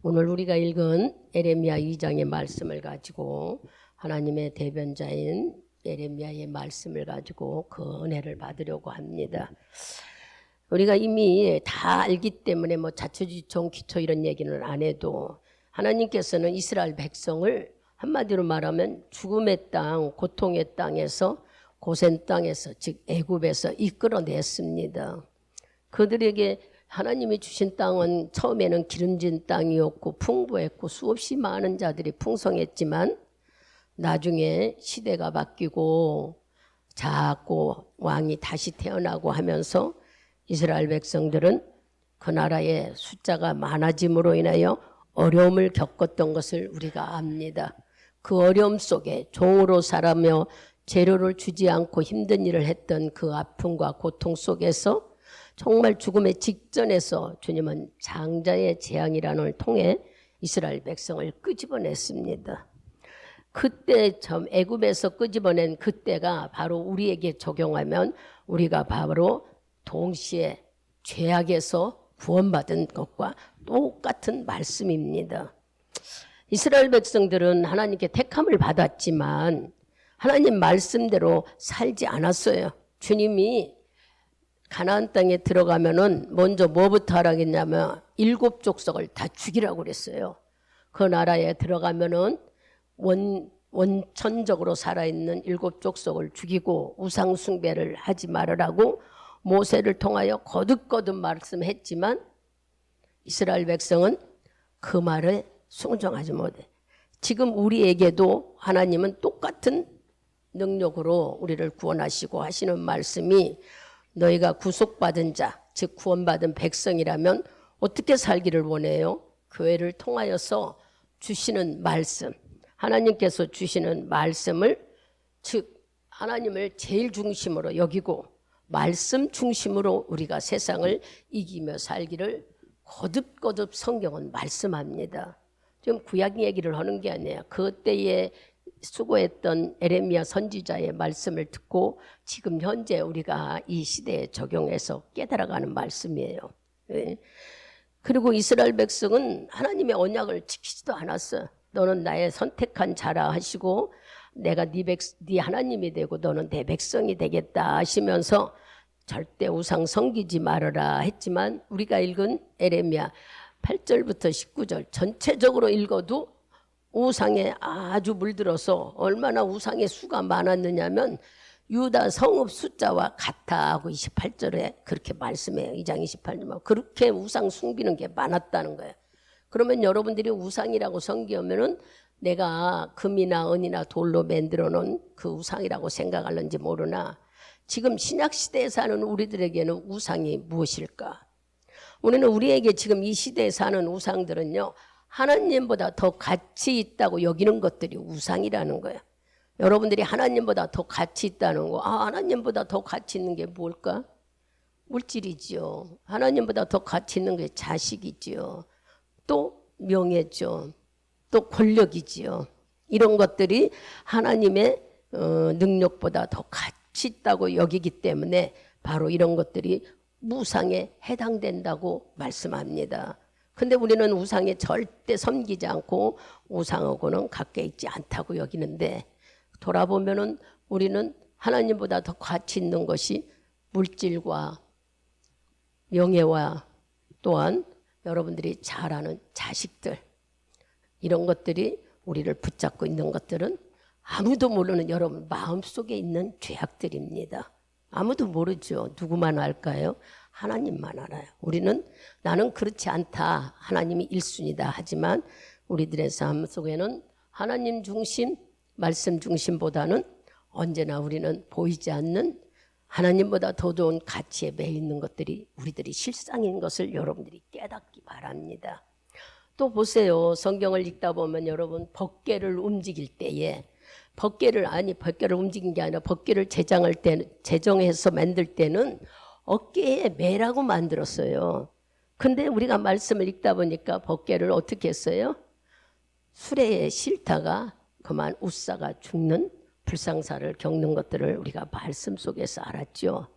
오늘 우리가 읽은 예레미야 2장의 말씀을 가지고 하나님의 대변자인 예레미야의 말씀을 가지고 그 은혜를 받으려고 합니다. 우리가 이미 다 알기 때문에 뭐 자초지종 기초 이런 얘기는 안 해도 하나님께서는 이스라엘 백성을 한마디로 말하면 죽음의 땅, 고통의 땅에서 고센 땅에서 즉 애굽에서 이끌어냈습니다. 그들에게 하나님이 주신 땅은 처음에는 기름진 땅이었고 풍부했고 수없이 많은 자들이 풍성했지만 나중에 시대가 바뀌고 작고 왕이 다시 태어나고 하면서 이스라엘 백성들은 그 나라의 숫자가 많아짐으로 인하여 어려움을 겪었던 것을 우리가 압니다. 그 어려움 속에 종으로 살아며 재료를 주지 않고 힘든 일을 했던 그 아픔과 고통 속에서 정말 죽음의 직전에서 주님은 장자의 재앙이라는 통해 이스라엘 백성을 끄집어냈습니다. 그때 애굽에서 끄집어낸 그때가 바로 우리에게 적용하면 우리가 바로 동시에 죄악에서 구원받은 것과 똑같은 말씀입니다. 이스라엘 백성들은 하나님께 택함을 받았지만 하나님 말씀대로 살지 않았어요. 주님이 가나안 땅에 들어가면은 먼저 뭐부터 하라겠냐면 7 족속을 다 죽이라고 그랬어요. 그 나라에 들어가면은 원천적으로 살아있는 7 족속을 죽이고 우상 숭배를 하지 말으라고 모세를 통하여 거듭거듭 말씀했지만 이스라엘 백성은 그 말에 순종하지 못해. 지금 우리에게도 하나님은 똑같은 능력으로 우리를 구원하시고 하시는 말씀이 너희가 구속받은 자, 즉 구원받은 백성이라면 어떻게 살기를 원해요? 교회를 통하여서 주시는 말씀, 하나님께서 주시는 말씀을 즉 하나님을 제일 중심으로 여기고 말씀 중심으로 우리가 세상을 이기며 살기를 거듭거듭 성경은 말씀합니다. 지금 구약 얘기를 하는 게 아니에요. 그때에 수고했던 예레미야 선지자의 말씀을 듣고 지금 현재 우리가 이 시대에 적용해서 깨달아가는 말씀이에요. 그리고 이스라엘 백성은 하나님의 언약을 지키지도 않았어요. 너는 나의 선택한 자라 하시고 내가 네 하나님이 되고 너는 내 백성이 되겠다 하시면서 절대 우상 섬기지 말아라 했지만 우리가 읽은 예레미야 8절부터 19절 전체적으로 읽어도 우상에 아주 물들어서 얼마나 우상의 수가 많았느냐면 유다 성읍 숫자와 같아 하고 28절에 그렇게 말씀해요. 2장 28절만 그렇게 우상 숭비는 게 많았다는 거예요. 그러면 여러분들이 우상이라고 섬기면은 내가 금이나 은이나 돌로 만들어 놓은 그 우상이라고 생각하는지 모르나 지금 신약시대에 사는 우리들에게는 우상이 무엇일까? 우리는 우리에게 지금 이 시대에 사는 우상들은요 하나님보다 더 가치 있다고 여기는 것들이 우상이라는 거예요. 여러분들이 하나님보다 더 가치 있다는 거, 하나님보다 더 가치 있는 게 뭘까? 물질이지요. 하나님보다 더 가치 있는 게 자식이지요. 또 명예죠. 또 권력이지요. 이런 것들이 하나님의 능력보다 더 가치 있다고 여기기 때문에 바로 이런 것들이 우상에 해당된다고 말씀합니다. 근데 우리는 우상에 절대 섬기지 않고 우상하고는 가까이 있지 않다고 여기는데 돌아보면은 우리는 하나님보다 더 가치 있는 것이 물질과 명예와 또한 여러분들이 잘 아는 자식들 이런 것들이 우리를 붙잡고 있는 것들은 아무도 모르는 여러분 마음속에 있는 죄악들입니다. 아무도 모르죠. 누구만 알까요? 하나님만 알아요. 우리는 나는 그렇지 않다. 하나님이 1순위다. 하지만 우리들의 삶 속에는 하나님 중심, 말씀 중심보다는 언제나 우리는 보이지 않는 하나님보다 더 좋은 가치에 매여 있는 것들이 우리들이 실상인 것을 여러분들이 깨닫기 바랍니다. 또 보세요. 성경을 읽다 보면 여러분 법궤를 움직일 때에 법궤를 움직인 게 아니라 법궤를 제정해서 만들 때는 어깨에 매라고 만들었어요. 근데 우리가 말씀을 읽다 보니까 법궤를 어떻게 했어요? 수레에 싣다가 그만 웃사가 죽는 불상사를 겪는 것들을 우리가 말씀 속에서 알았죠.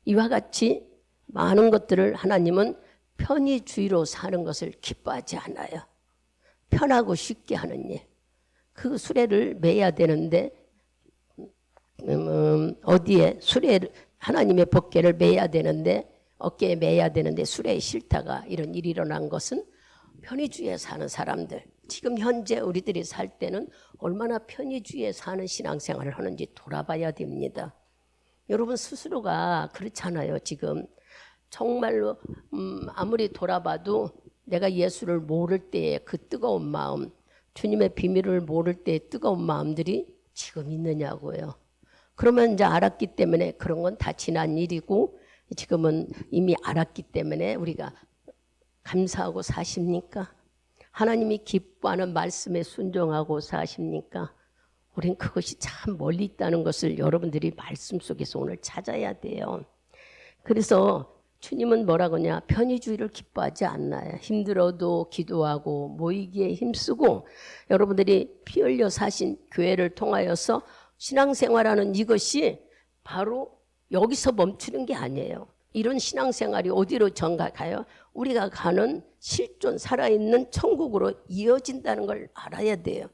이와 같이 많은 것들을 하나님은 편의주의로 사는 것을 기뻐하지 않아요. 편하고 쉽게 하는 일. 그 수레를 매야 되는데 어디에 수레를 하나님의 법궤를 매야 되는데 어깨에 매야 되는데 수레에 싫다가 이런 일이 일어난 것은 편의주의에 사는 사람들. 지금 현재 우리들이 살 때는 얼마나 편의주의에 사는 신앙생활을 하는지 돌아봐야 됩니다. 여러분 스스로가 그렇잖아요. 지금 정말로 아무리 돌아봐도 내가 예수를 모를 때의 그 뜨거운 마음, 주님의 비밀을 모를 때의 뜨거운 마음들이 지금 있느냐고요. 그러면 이제 알았기 때문에 그런 건 다 지난 일이고 지금은 이미 알았기 때문에 우리가 감사하고 사십니까? 하나님이 기뻐하는 말씀에 순종하고 사십니까? 우린 그것이 참 멀리 있다는 것을 여러분들이 말씀 속에서 오늘 찾아야 돼요. 그래서 주님은 뭐라고 하냐? 편의주의를 기뻐하지 않나요? 힘들어도 기도하고 모이기에 힘쓰고 여러분들이 피 흘려 사신 교회를 통하여서 신앙생활하는 이것이 바로 여기서 멈추는 게 아니에요. 이런 신앙생활이 어디로 전가가요? 우리가 가는 실존 살아있는 천국으로 이어진다는 걸 알아야 돼요.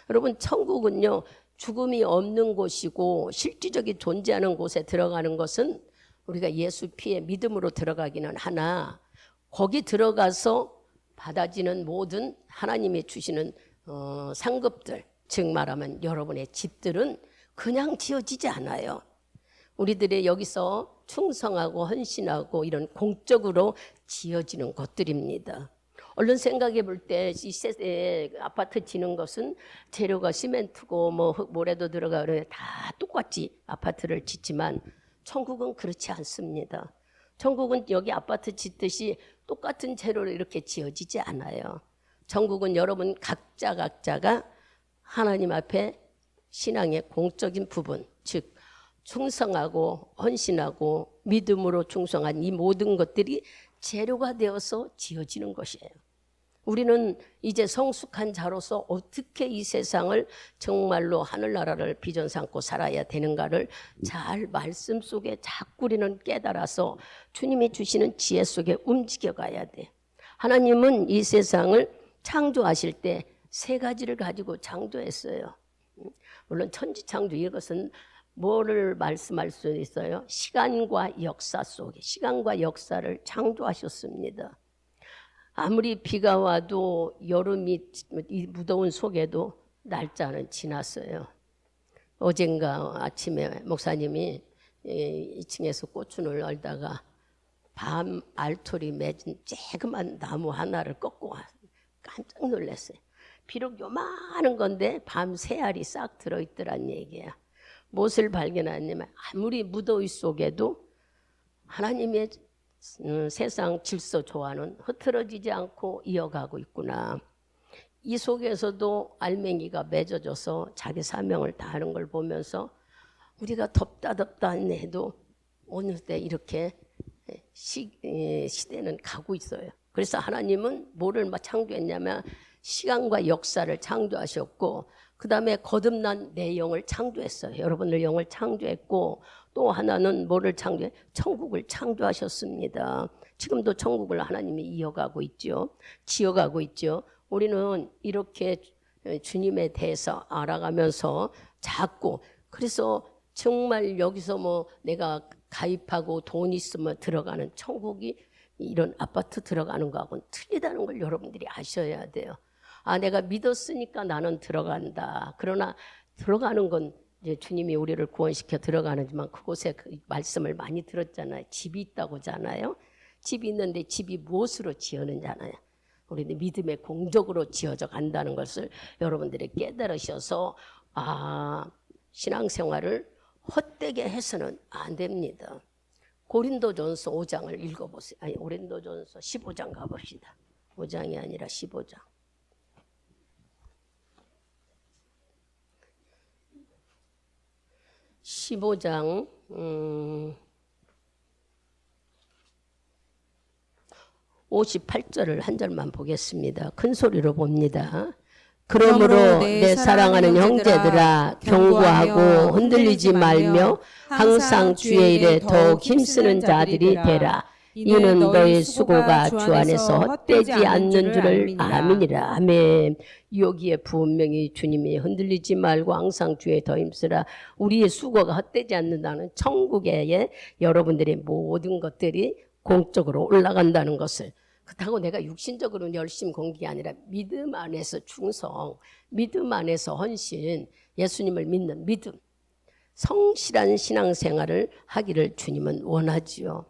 여러분 천국은요 죽음이 없는 곳이고 실질적인 존재하는 곳에 들어가는 것은 우리가 예수 피에 믿음으로 들어가기는 하나 거기 들어가서 받아지는 모든 하나님이 주시는 상급들 즉 말하면 여러분의 집들은 그냥 지어지지 않아요. 우리들이 여기서 충성하고 헌신하고 이런 공적으로 지어지는 것들입니다. 얼른 생각해 볼 때 이 세대에 아파트 지는 것은 재료가 시멘트고 뭐 모래도 들어가고 다 똑같이 아파트를 짓지만 천국은 그렇지 않습니다. 천국은 여기 아파트 짓듯이 똑같은 재료로 이렇게 지어지지 않아요. 천국은 여러분 각자가 하나님 앞에 신앙의 공적인 부분, 즉 충성하고 헌신하고 믿음으로 충성한 이 모든 것들이 재료가 되어서 지어지는 것이에요. 우리는 이제 성숙한 자로서 어떻게 이 세상을 정말로 하늘나라를 비전 삼고 살아야 되는가를 잘 말씀 속에 자꾸 우리는 깨달아서 주님이 주시는 지혜 속에 움직여가야 돼. 하나님은 이 세상을 창조하실 때 세 가지를 가지고 창조했어요. 물론 천지창조 이것은 뭐를 말씀할 수 있어요? 시간과 역사 속에 시간과 역사를 창조하셨습니다. 아무리 비가 와도 여름이 이 무더운 속에도 날짜는 지났어요. 어젠가 아침에 목사님이 2층에서 고추를 널다가 밤 알토리 맺은 쬐그만 나무 하나를 꺾고 깜짝 놀랐어요. 비록 요만한 건데 밤 새알이 싹 들어있더란 얘기야. 무엇을 발견하냐면 아무리 무더위 속에도 하나님의 세상 질서 조화는 흐트러지지 않고 이어가고 있구나. 이 속에서도 알맹이가 맺어져서 자기 사명을 다하는 걸 보면서 우리가 덥다 해도 어느 때 이렇게 시대는 가고 있어요. 그래서 하나님은 뭐를 창조했냐면 시간과 역사를 창조하셨고 그 다음에 거듭난 내 영을 창조했어요. 여러분들 영을 창조했고 또 하나는 뭐를 창조해? 천국을 창조하셨습니다. 지금도 천국을 하나님이 이어가고 있죠. 지어가고 있죠. 우리는 이렇게 주님에 대해서 알아가면서 자꾸 그래서 정말 여기서 뭐 내가 가입하고 돈 있으면 들어가는 천국이 이런 아파트 들어가는 거하고는 틀리다는 걸 여러분들이 아셔야 돼요. 아, 내가 믿었으니까 나는 들어간다. 그러나 들어가는 건 이제 주님이 우리를 구원시켜 들어가는지만 그곳에 그 말씀을 많이 들었잖아요. 집이 있다고 하잖아요. 집이 있는데 집이 무엇으로 지어는잖아요. 우리는 믿음의 공적으로 지어져 간다는 것을 여러분들이 깨달으셔서 신앙생활을 헛되게 해서는 안 됩니다. 고린도전서 5장을 읽어보세요. 아니 고린도전서 15장 가봅시다. 5장이 아니라 15장. 15장 58절을 한 절만 보겠습니다. 큰 소리로 봅니다. 그러므로 내 사랑하는 형제들아 경고하고 흔들리지 말며 항상 주의 일에 더욱 힘쓰는 자들이 되라. 이는 너희 수고가 주 안에서 헛되지 않는 줄을 아미니라. 아멘. 여기에 분명히 주님이 흔들리지 말고 항상 주에 더 힘쓰라. 우리의 수고가 헛되지 않는다는 천국의 여러분들의 모든 것들이 공적으로 올라간다는 것을, 그렇다고 내가 육신적으로 열심히 공격이 아니라 믿음 안에서 충성, 믿음 안에서 헌신, 예수님을 믿는 믿음, 성실한 신앙생활을 하기를 주님은 원하지요.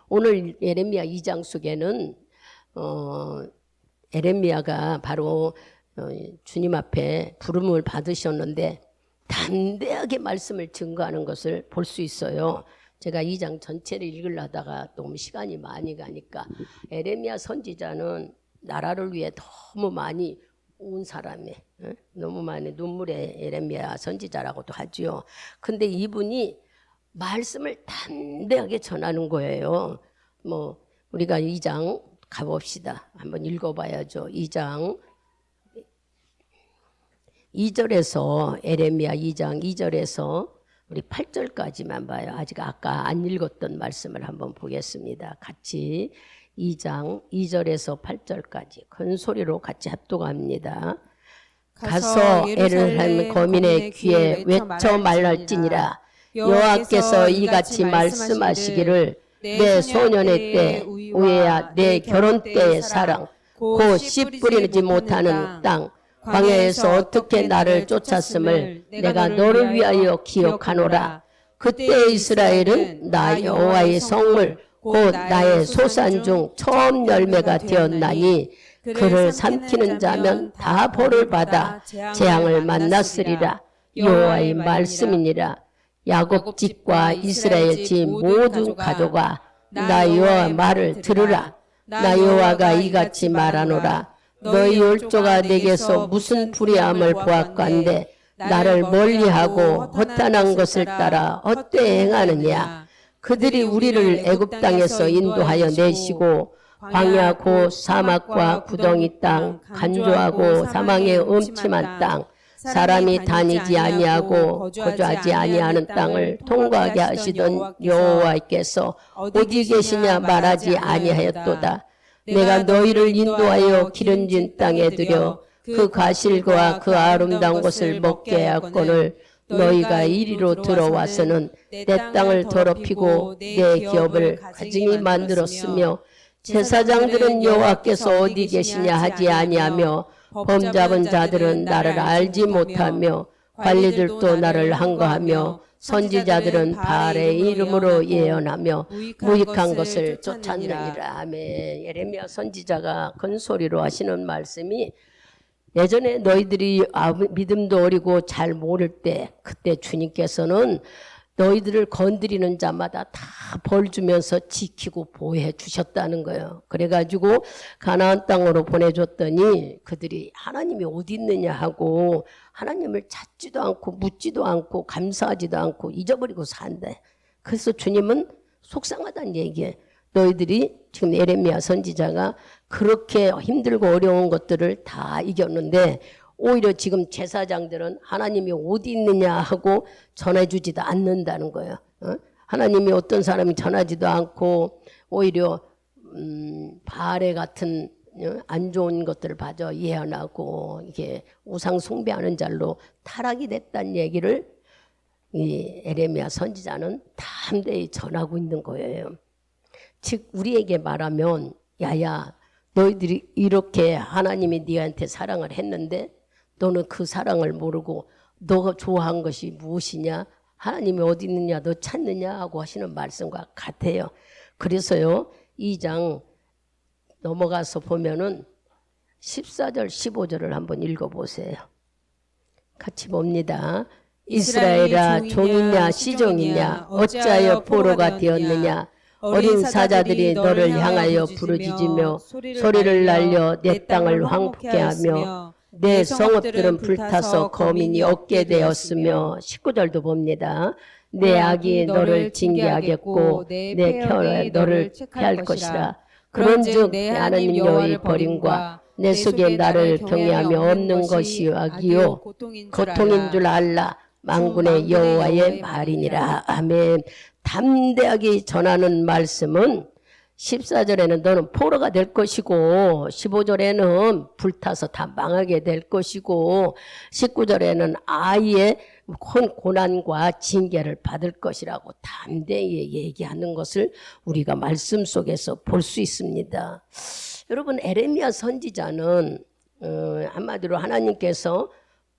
오늘 예레미야 2장 속에는 예레미야가 바로 주님 앞에 부름을 받으셨는데 담대하게 말씀을 증거하는 것을 볼 수 있어요. 제가 2장 전체를 읽으려다가 너무 시간이 많이 가니까, 예레미야 선지자는 나라를 위해 너무 많이 온 사람이에요. 너무 많이 눈물의 예레미야 선지자라고도 하죠. 근데 이분이 말씀을 담대하게 전하는 거예요. 뭐 우리가 2장 가봅시다. 한번 읽어봐야죠. 2장 2절에서, 예레미야 2장 2절에서 우리 8절까지만 봐요. 아직 아까 안 읽었던 말씀을 한번 보겠습니다. 같이 2장 2절에서 8절까지 큰 소리로 같이 합독합니다. 가서 예루살렘 거민의 귀에 외쳐 말할지니라. 여호와께서 이같이 말씀하시기를, 내 소년의 때 우애야 내 결혼 때의 사랑, 곧 씨 뿌리지 못하는 땅 광야에서 어떻게 나를 쫓았음을 내가 너를 위하여 기억하노라. 그때 이스라엘은 나 여호와의 성물 곧 나의 소산 중 처음 열매가 되었나니, 그를 삼키는 자면 다 벌을 받아 재앙을 만났으리라. 여호와의 말씀이니라. 야곱 집과 이스라엘 집 모든 가족아, 나 여호와 말을 들으라. 나 여호와가 이같이 말하노라. 너희 율조가 내게서 무슨 불의함을 보았건대 나를 멀리하고 허탄한 것을 따라 헛되이 행하느냐. 그들이 우리를 애굽 땅에서 인도하여 내시고 광야 곧 사막과 구덩이 땅, 간조하고 사망의 음침한 땅, 사람이 다니지 아니하고 거주하지 아니하는 땅을 통과하게 하시던 여호와께서 어디 계시냐 말하지 아니하였도다. 내가 너희를 인도하여 기름진 땅에 들여 그 가실과 그 아름다운 것을 먹게 하였거늘, 너희가 이리로 들어와서는 내 땅을 더럽히고 내 기업을 가증히 만들었으며, 제사장들은 여호와께서 어디 계시냐 하지 아니하며, 범잡은 자들은 나를 알지 못하며, 관리들도 나를 항거하며, 선지자들은 바알의 이름으로 예언하며 무익한 것을 쫓았느니라. 아멘. 예레미야 선지자가 큰 소리로 하시는 말씀이, 예전에 너희들이 믿음도 어리고 잘 모를 때, 그때 주님께서는 너희들을 건드리는 자마다 다 벌 주면서 지키고 보호해 주셨다는 거예요. 그래가지고 가나안 땅으로 보내줬더니 그들이 하나님이 어디 있느냐 하고 하나님을 찾지도 않고 묻지도 않고 감사하지도 않고 잊어버리고 산대. 그래서 주님은 속상하다는 얘기예요. 너희들이 지금 예레미야 선지자가 그렇게 힘들고 어려운 것들을 다 이겼는데, 오히려 지금 제사장들은 하나님이 어디 있느냐 하고 전해주지도 않는다는 거예요. 하나님이 어떤 사람이 전하지도 않고 오히려 바알의 같은 안 좋은 것들을 봐줘 예언하고 이게 우상 숭배하는 자로 타락이 됐다는 얘기를 이 예레미야 선지자는 담대히 전하고 있는 거예요. 즉 우리에게 말하면, 야야 너희들이 이렇게 하나님이 네한테 사랑을 했는데 너는 그 사랑을 모르고 너가 좋아한 것이 무엇이냐, 하나님이 어디 있느냐 너 찾느냐 하고 하시는 말씀과 같아요. 그래서요 2장 넘어가서 보면은 14절 15절을 한번 읽어보세요. 같이 봅니다. 이스라엘아 종이냐 시종이냐 어찌하여 포로가 되었느냐. 어린 사자들이 너를 향하여 부르짖으며 소리를 날려 내 땅을 황폐케 하며 내 성읍들은 불타서 거민이 없게 되었으며. 19절도 봅니다. 내 악이 너를 징계하겠고 내 혀에 너를 폐할 것이라. 그런즉 내 하나님 여호와의 버림과 내 속에 나를 경외하며 없는 것이 악이요 고통인 줄 알라. 만군의 여호와의 말이니라. 아멘. 담대하게 전하는 말씀은 14절에는 너는 포로가 될 것이고 15절에는 불타서 다 망하게 될 것이고 19절에는 아예 고난과 징계를 받을 것이라고 담대히 얘기하는 것을 우리가 말씀 속에서 볼 수 있습니다. 여러분, 에레미야 선지자는 한마디로 하나님께서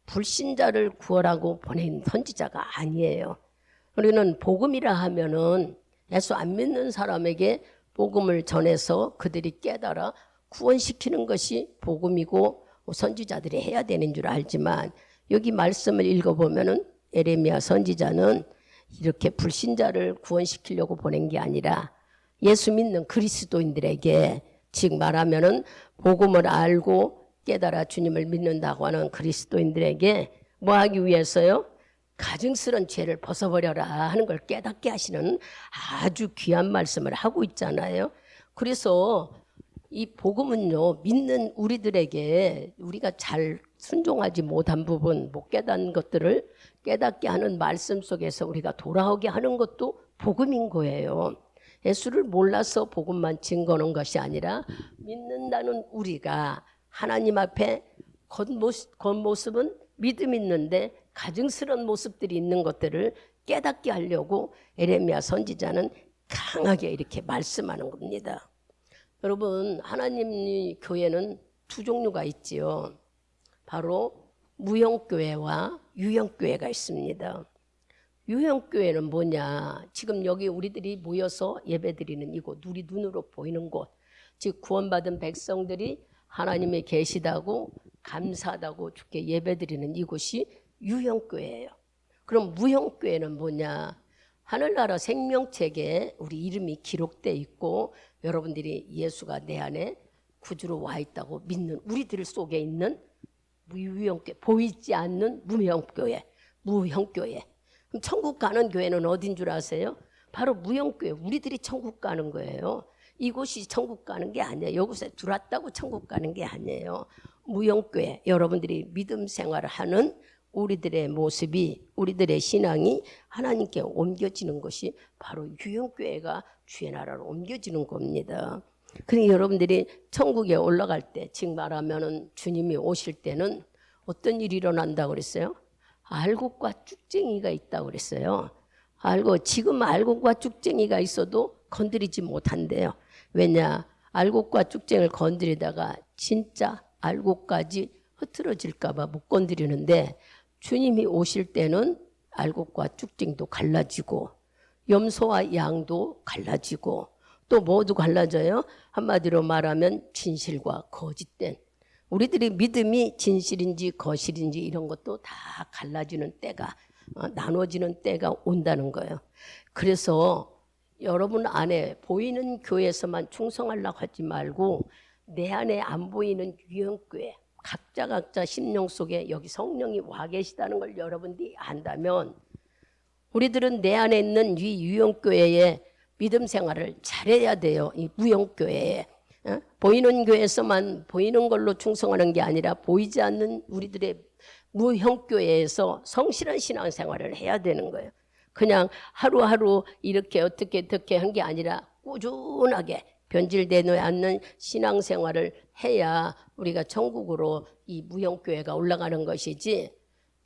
불신자를 구원하고 보낸 선지자가 아니에요. 우리는 복음이라 하면은 예수 안 믿는 사람에게 복음을 전해서 그들이 깨달아 구원시키는 것이 복음이고 선지자들이 해야 되는 줄 알지만, 여기 말씀을 읽어보면은 에레미야 선지자는 이렇게 불신자를 구원시키려고 보낸 게 아니라 예수 믿는 그리스도인들에게, 즉 말하면은 복음을 알고 깨달아 주님을 믿는다고 하는 그리스도인들에게 뭐 하기 위해서요? 가증스러운 죄를 벗어버려라 하는 걸 깨닫게 하시는 아주 귀한 말씀을 하고 있잖아요. 그래서 이 복음은요, 믿는 우리들에게 우리가 잘 순종하지 못한 부분, 못 깨닫는 것들을 깨닫게 하는 말씀 속에서 우리가 돌아오게 하는 것도 복음인 거예요. 예수를 몰라서 복음만 증거하는 것이 아니라 믿는다는 우리가 하나님 앞에 겉모습은 믿음 있는데 가증스러운 모습들이 있는 것들을 깨닫게 하려고 에레미야 선지자는 강하게 이렇게 말씀하는 겁니다. 여러분, 하나님의 교회는 두 종류가 있지요. 바로 무형교회와 유형교회가 있습니다. 유형교회는 뭐냐? 지금 여기 우리들이 모여서 예배드리는 이곳, 우리 눈으로 보이는 곳, 즉 구원받은 백성들이 하나님의 계시다고 감사하다고 주께 예배드리는 이곳이 유형교회예요. 그럼 무형교회는 뭐냐? 하늘나라 생명책에 우리 이름이 기록되어 있고 여러분들이 예수가 내 안에 구주로 와 있다고 믿는 우리들 속에 있는 무형교회, 보이지 않는 무형교회, 무형교회. 그럼 천국 가는 교회는 어딘 줄 아세요? 바로 무형교회, 우리들이 천국 가는 거예요. 이곳이 천국 가는 게 아니에요. 여기서 들어왔다고 천국 가는 게 아니에요. 무형교회, 여러분들이 믿음 생활을 하는 우리들의 모습이, 우리들의 신앙이 하나님께 옮겨지는 것이 바로 유형교회가 주의 나라로 옮겨지는 겁니다. 그러니까 여러분들이 천국에 올라갈 때, 즉 말하면은 주님이 오실 때는 어떤 일이 일어난다고 그랬어요? 알곡과 쭉쟁이가 있다고 그랬어요. 지금 알곡과 쭉쟁이가 있어도 건드리지 못한대요. 왜냐? 알곡과 쭉쟁이를 건드리다가 진짜 알곡까지 흐트러질까 봐 못 건드리는데, 주님이 오실 때는 알곡과 쭉쟁이도 갈라지고 염소와 양도 갈라지고 또 모두 갈라져요. 한마디로 말하면 진실과 거짓된, 우리들이 믿음이 진실인지 거실인지 이런 것도 다 갈라지는 때가, 나눠지는 때가 온다는 거예요. 그래서 여러분 안에 보이는 교회에서만 충성하려고 하지 말고 내 안에 안 보이는 유형교회, 각자 심령 속에 여기 성령이 와 계시다는 걸 여러분들이 안다면, 우리들은 내 안에 있는 이 유형교회의 믿음 생활을 잘해야 돼요. 이 무형교회에. 보이는 교회에서만 보이는 걸로 충성하는 게 아니라 보이지 않는 우리들의 무형교회에서 성실한 신앙생활을 해야 되는 거예요. 그냥 하루하루 이렇게 어떻게 한 게 아니라 꾸준하게 변질되지 않는 신앙생활을 해야 우리가 천국으로 이 무형교회가 올라가는 것이지,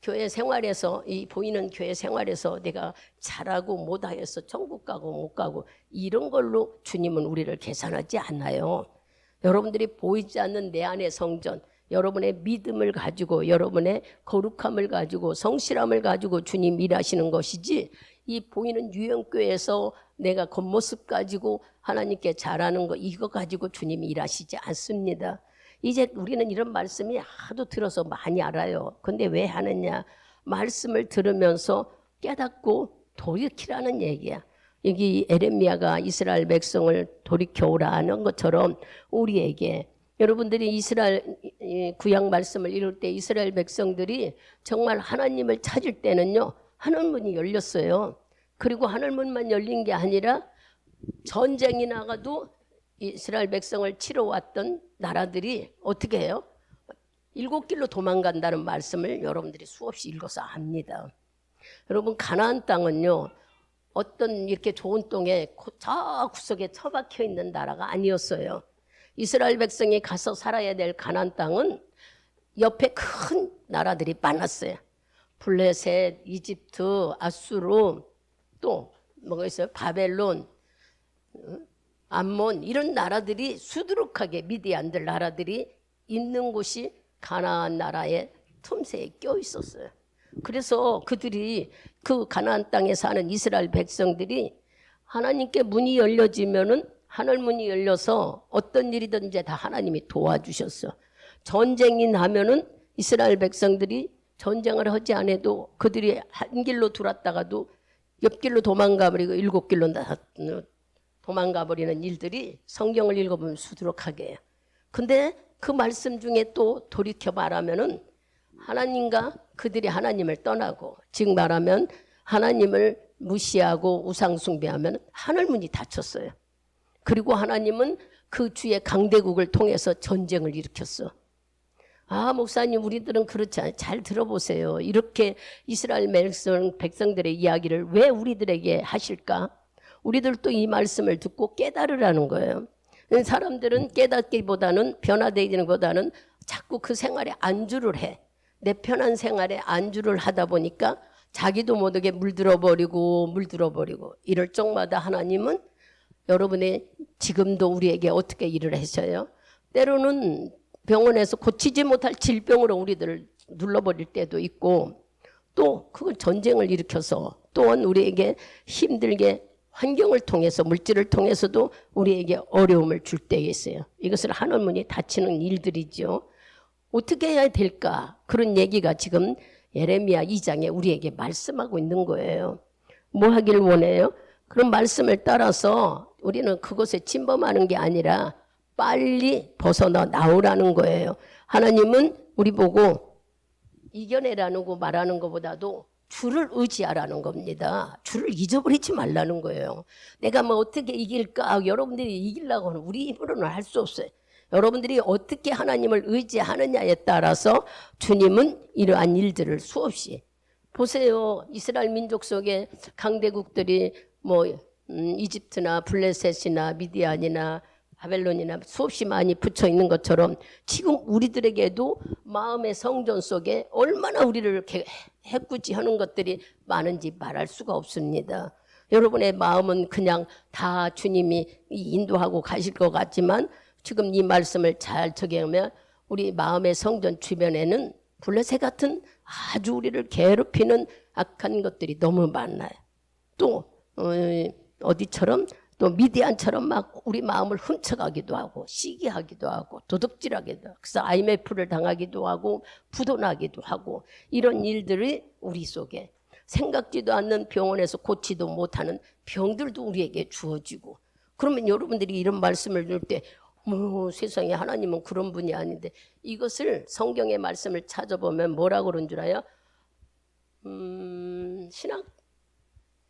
교회 생활에서, 이 보이는 교회 생활에서 내가 잘하고 못하여서 천국 가고 못 가고 이런 걸로 주님은 우리를 계산하지 않아요. 여러분들이 보이지 않는 내 안의 성전, 여러분의 믿음을 가지고 여러분의 거룩함을 가지고 성실함을 가지고 주님 일하시는 것이지, 이 보이는 유형교회에서 내가 겉모습 가지고 하나님께 잘하는 거, 이거 가지고 주님이 일하시지 않습니다. 이제 우리는 이런 말씀이 하도 들어서 많이 알아요. 근데 왜 하느냐? 말씀을 들으면서 깨닫고 돌이키라는 얘기야. 여기 에레미야가 이스라엘 백성을 돌이켜오라 하는 것처럼 우리에게, 여러분들이 이스라엘 구약 말씀을 읽을 때 이스라엘 백성들이 정말 하나님을 찾을 때는요, 하늘문이 열렸어요. 그리고 하늘문만 열린 게 아니라 전쟁이 나가도 이스라엘 백성을 치러 왔던 나라들이 어떻게 해요? 7길로 도망간다는 말씀을 여러분들이 수없이 읽어서 압니다. 여러분, 가나안 땅은요, 어떤 이렇게 좋은 땅에 저 구석에 처박혀 있는 나라가 아니었어요. 이스라엘 백성이 가서 살아야 될 가나안 땅은 옆에 큰 나라들이 많았어요. 블레셋, 이집트, 아수르, 또 뭐가 있어요? 바벨론, 암몬, 이런 나라들이 수두룩하게 미디안들 나라들이 있는 곳이 가나안 나라의 틈새에 껴 있었어요. 그래서 그들이 그 가나안 땅에 사는 이스라엘 백성들이 하나님께 문이 열려지면은 하늘 문이 열려서 어떤 일이든지 다 하나님이 도와주셨어. 전쟁이 나면은 이스라엘 백성들이 전쟁을 하지 않아도 그들이 한 길로 들어왔다가도 옆길로 도망가버리고 7길로 도망가버리는 일들이 성경을 읽어보면 수두룩하게 해요. 근데 그 말씀 중에 또 돌이켜 말하면은 하나님과 그들이 하나님을 떠나고, 즉 말하면 하나님을 무시하고 우상 숭배하면 하늘 문이 닫혔어요. 그리고 하나님은 그 주의 강대국을 통해서 전쟁을 일으켰어. 아, 목사님, 우리들은 그렇지 않아요. 잘 들어보세요. 이렇게 이스라엘 백성들의 이야기를 왜 우리들에게 하실까? 우리들도 이 말씀을 듣고 깨달으라는 거예요. 사람들은 깨닫기보다는, 변화되기는 보다는 자꾸 그 생활에 안주를 해. 내 편한 생활에 안주를 하다 보니까 자기도 모르게 물들어버리고 이럴 적마다 하나님은 여러분의 지금도 우리에게 어떻게 일을 하셔요? 때로는 병원에서 고치지 못할 질병으로 우리들을 눌러버릴 때도 있고, 또 그걸 전쟁을 일으켜서 또한 우리에게 힘들게 환경을 통해서, 물질을 통해서도 우리에게 어려움을 줄 때가 있어요. 이것을 하늘문이 닫히는 일들이죠. 어떻게 해야 될까? 그런 얘기가 지금 예레미야 2장에 우리에게 말씀하고 있는 거예요. 뭐 하길 원해요? 그런 말씀을 따라서 우리는 그것에 침범하는 게 아니라 빨리 벗어나 나오라는 거예요. 하나님은 우리 보고 이겨내라는 거 말하는 것보다도 주를 의지하라는 겁니다. 주를 잊어버리지 말라는 거예요. 내가 뭐 어떻게 이길까? 여러분들이 이기려고 하는 우리 힘으로는 할 수 없어요. 여러분들이 어떻게 하나님을 의지하느냐에 따라서 주님은 이러한 일들을 수없이, 보세요. 이스라엘 민족 속에 강대국들이 뭐 이집트나 블레셋이나 미디안이나 바벨론이나 수없이 많이 붙여 있는 것처럼 지금 우리들에게도 마음의 성전 속에 얼마나 우리를 이렇게 해꾸지하는 것들이 많은지 말할 수가 없습니다. 여러분의 마음은 그냥 다 주님이 인도하고 가실 것 같지만 지금 이 말씀을 잘 적용하면 우리 마음의 성전 주변에는 블레셋 같은 아주 우리를 괴롭히는 악한 것들이 너무 많아요. 또 어디처럼 또 미디안처럼 막 우리 마음을 훔쳐가기도 하고 시기하기도 하고 도둑질하기도 하고, 그래서 IMF를 당하기도 하고 부도나기도 하고, 이런 일들이 우리 속에 생각지도 않는 병원에서 고치도 못하는 병들도 우리에게 주어지고, 그러면 여러분들이 이런 말씀을 들을 때 세상에 하나님은 그런 분이 아닌데, 이것을 성경의 말씀을 찾아보면 뭐라고 그런 줄 알아요?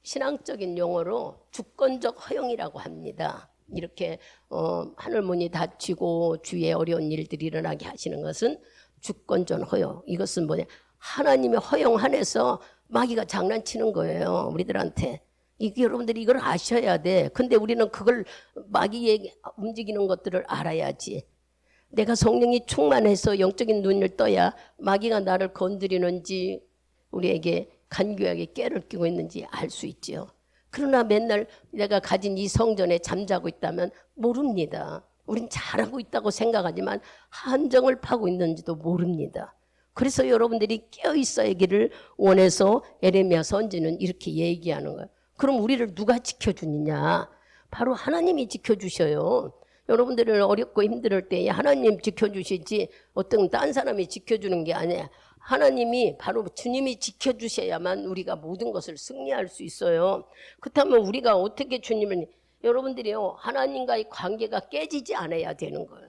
신앙적인 용어로 주권적 허용이라고 합니다. 이렇게 하늘문이 닫히고 주위에 어려운 일들이 일어나게 하시는 것은 주권적 허용. 이것은 뭐냐? 하나님의 허용 안에서 마귀가 장난치는 거예요, 우리들한테. 이게 여러분들이 이걸 아셔야 돼. 근데 우리는 그걸 마귀의 움직이는 것들을 알아야지. 내가 성령이 충만해서 영적인 눈을 떠야 마귀가 나를 건드리는지 우리에게 간교하게 깨를 끼고 있는지 알 수 있지요. 그러나 맨날 내가 가진 이 성전에 잠자고 있다면 모릅니다. 우린 잘하고 있다고 생각하지만 한정을 파고 있는지도 모릅니다. 그래서 여러분들이 깨어있어야기를 원해서 예레미야 선지는 이렇게 얘기하는 거예요. 그럼 우리를 누가 지켜주느냐? 바로 하나님이 지켜주셔요. 여러분들은 어렵고 힘들 때에 하나님 지켜주시지 어떤 딴 사람이 지켜주는 게 아니야. 하나님이, 바로 주님이 지켜주셔야만 우리가 모든 것을 승리할 수 있어요. 그렇다면 우리가 어떻게 주님을, 여러분들이요, 하나님과의 관계가 깨지지 않아야 되는 거예요.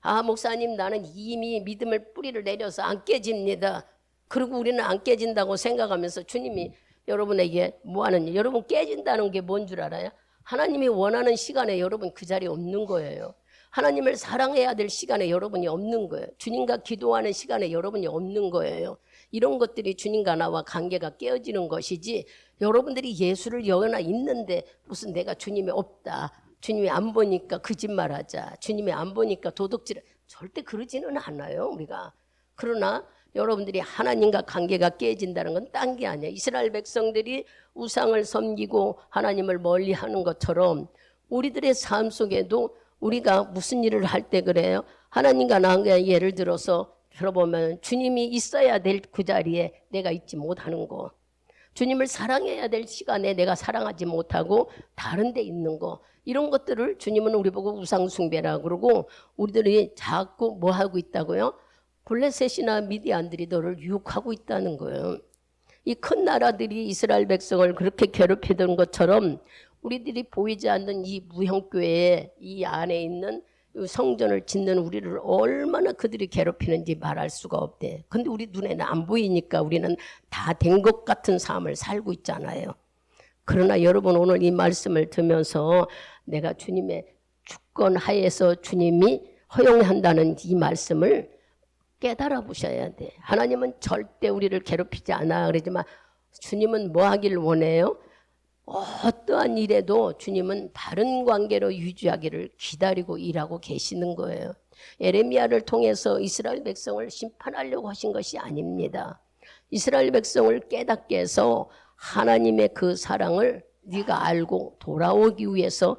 아, 목사님, 나는 이미 믿음을 뿌리를 내려서 안 깨집니다. 그리고 우리는 안 깨진다고 생각하면서 주님이 여러분에게 뭐 하느냐? 여러분 깨진다는 게 뭔 줄 알아요? 하나님이 원하는 시간에 여러분 그 자리에 없는 거예요. 하나님을 사랑해야 될 시간에 여러분이 없는 거예요. 주님과 기도하는 시간에 여러분이 없는 거예요. 이런 것들이 주님과 나와 관계가 깨어지는 것이지, 여러분들이 예수를 영원히 있는데 무슨 내가 주님이 없다, 주님이 안 보니까 거짓말하자, 주님이 안 보니까 도둑질, 절대 그러지는 않아요 우리가. 그러나 여러분들이 하나님과 관계가 깨진다는 건 딴 게 아니에요. 이스라엘 백성들이 우상을 섬기고 하나님을 멀리하는 것처럼 우리들의 삶 속에도 우리가 무슨 일을 할 때 그래요? 하나님과 나가 예를 들어서 들어보면 주님이 있어야 될 그 자리에 내가 있지 못하는 거, 주님을 사랑해야 될 시간에 내가 사랑하지 못하고 다른 데 있는 거, 이런 것들을 주님은 우리 보고 우상숭배라고 그러고, 우리들이 자꾸 뭐 하고 있다고요? 블레셋이나 미디안들이 너를 유혹하고 있다는 거예요. 이 큰 나라들이 이스라엘 백성을 그렇게 괴롭히던 것처럼 우리들이 보이지 않는 이 무형교회에 이 안에 있는 성전을 짓는 우리를 얼마나 그들이 괴롭히는지 말할 수가 없대. 근데 우리 눈에는 안 보이니까 우리는 다 된 것 같은 삶을 살고 있잖아요. 그러나 여러분, 오늘 이 말씀을 들으면서 내가 주님의 주권 하에서 주님이 허용한다는 이 말씀을 깨달아 보셔야 돼. 하나님은 절대 우리를 괴롭히지 않아 그러지만 주님은 뭐 하길 원해요? 어떠한 일에도 주님은 바른 관계로 유지하기를 기다리고 일하고 계시는 거예요. 예레미야를 통해서 이스라엘 백성을 심판하려고 하신 것이 아닙니다. 이스라엘 백성을 깨닫게 해서 하나님의 그 사랑을 네가 알고 돌아오기 위해서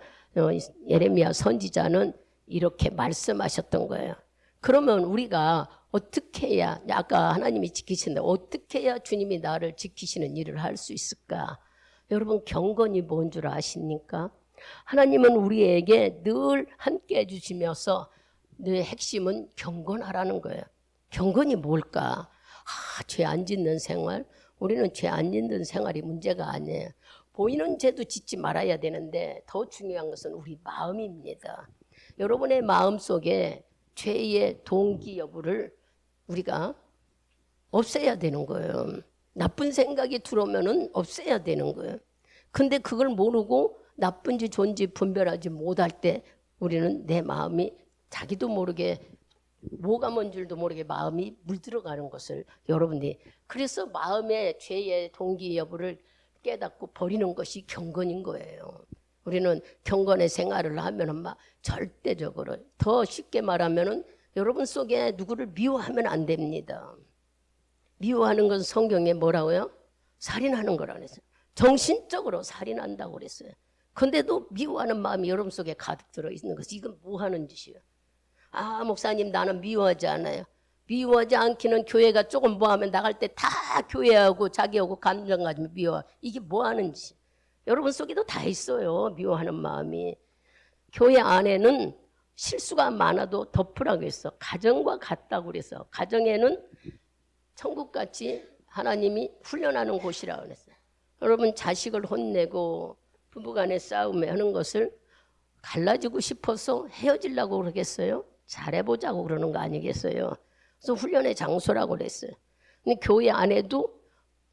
예레미야 선지자는 이렇게 말씀하셨던 거예요. 그러면 우리가 어떻게 해야, 아까 하나님이 지키시는데 어떻게 해야 주님이 나를 지키시는 일을 할 수 있을까? 여러분, 경건이 뭔 줄 아십니까? 하나님은 우리에게 늘 함께 해주시면서 늘 핵심은 경건하라는 거예요. 경건이 뭘까? 죄 안 짓는 생활. 우리는 죄 안 짓는 생활이 문제가 아니에요. 보이는 죄도 짓지 말아야 되는데 더 중요한 것은 우리 마음입니다. 여러분의 마음 속에 죄의 동기 여부를 우리가 없애야 되는 거예요. 나쁜 생각이 들어오면은 없애야 되는 거예요. 근데 그걸 모르고 나쁜지 좋은지 분별하지 못할 때 우리는 내 마음이 자기도 모르게 뭐가 뭔 줄도 모르게 마음이 물들어가는 것을 여러분이, 그래서 마음의 죄의 동기 여부를 깨닫고 버리는 것이 경건인 거예요. 우리는 경건의 생활을 하면은 막 절대적으로, 더 쉽게 말하면은 여러분 속에 누구를 미워하면 안 됩니다. 미워하는 건 성경에 뭐라고요? 살인하는 거라 그랬어요. 정신적으로 살인한다고 그랬어요. 근데도 미워하는 마음이 여러분 속에 가득 들어있는 것이, 이건 뭐 하는 짓이에요? 아, 목사님 나는 미워하지 않아요. 미워하지 않기는 교회가 조금 뭐 하면 나갈 때 다 교회하고 자기하고 감정 가지면 미워. 이게 뭐 하는 짓이에요? 여러분 속에도 다 있어요, 미워하는 마음이. 교회 안에는 실수가 많아도 덮으라고 했어. 가정과 같다고 그랬어. 가정에는 천국같이 하나님이 훈련하는 곳이라고 그랬어요. 여러분, 자식을 혼내고 부부간에 싸움에 하는 것을 갈라지고 싶어서 헤어지려고 그러겠어요? 잘해보자고 그러는 거 아니겠어요? 그래서 훈련의 장소라고 그랬어요. 근데 교회 안에도